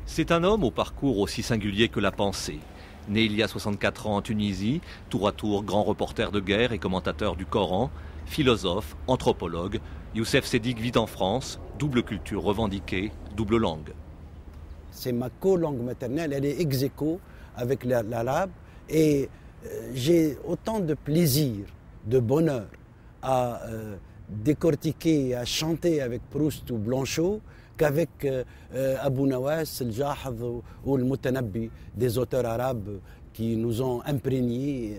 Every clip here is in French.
C'est un homme au parcours aussi singulier que la pensée. Né il y a 64 ans en Tunisie, tour à tour grand reporter de guerre et commentateur du Coran, philosophe, anthropologue, Youssef Sedik vit en France, double culture revendiquée, double langue. C'est ma co-langue maternelle, elle est ex aequo avec l'arabe et j'ai autant de plaisir, de bonheur à décortiquer et à chanter avec Proust ou Blanchot qu'avec Abou Nawas, El-Jahd ou El-Mutanabbi, des auteurs arabes qui nous ont imprégnés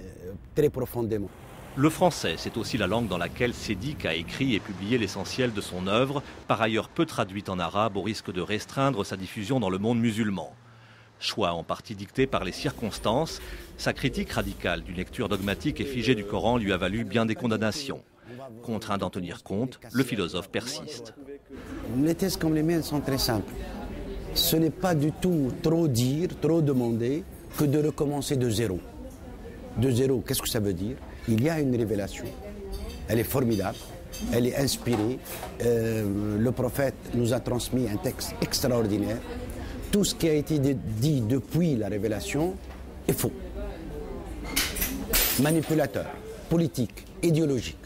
très profondément. Le français, c'est aussi la langue dans laquelle Sedik a écrit et publié l'essentiel de son œuvre, par ailleurs peu traduite en arabe au risque de restreindre sa diffusion dans le monde musulman. Choix en partie dicté par les circonstances, sa critique radicale d'une lecture dogmatique et figée du Coran lui a valu bien des condamnations. Contraint d'en tenir compte, le philosophe persiste. Les thèses comme les miennes sont très simples. Ce n'est pas du tout trop dire, trop demander que de recommencer de zéro. De zéro, qu'est-ce que ça veut dire? Il y a une révélation, elle est formidable, elle est inspirée. Le prophète nous a transmis un texte extraordinaire. Tout ce qui a été dit depuis la révélation est faux. Manipulateur, politique, idéologique.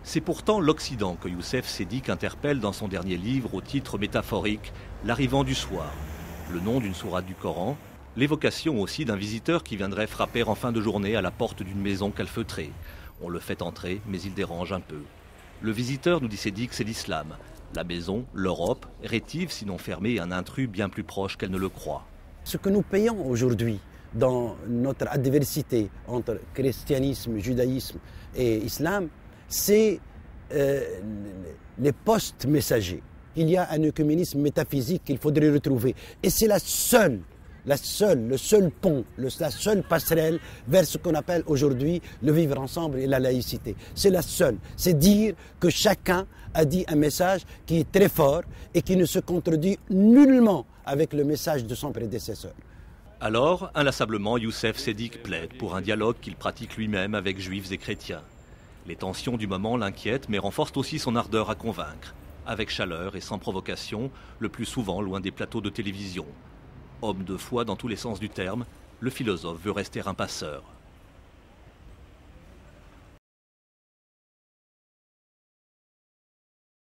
C'est pourtant l'Occident que Youssef Sedik interpelle dans son dernier livre au titre métaphorique « L'arrivant du soir », le nom d'une sourate du Coran, l'évocation aussi d'un visiteur qui viendrait frapper en fin de journée à la porte d'une maison calfeutrée. On le fait entrer, mais il dérange un peu. Le visiteur, nous dit Sedik, c'est l'islam. La maison, l'Europe, rétive sinon fermée, un intrus bien plus proche qu'elle ne le croit. Ce que nous payons aujourd'hui dans notre adversité entre christianisme, judaïsme et islam, c'est les postes messagers. Il y a un œcuménisme métaphysique qu'il faudrait retrouver. Et c'est le seul pont, la seule passerelle vers ce qu'on appelle aujourd'hui le vivre ensemble et la laïcité. C'est la seule. C'est dire que chacun a dit un message qui est très fort et qui ne se contredit nullement avec le message de son prédécesseur. Alors, inlassablement, Youssef Sedik plaide pour un dialogue qu'il pratique lui-même avec juifs et chrétiens. Les tensions du moment l'inquiètent, mais renforcent aussi son ardeur à convaincre. Avec chaleur et sans provocation, le plus souvent loin des plateaux de télévision. Homme de foi dans tous les sens du terme, le philosophe veut rester un passeur.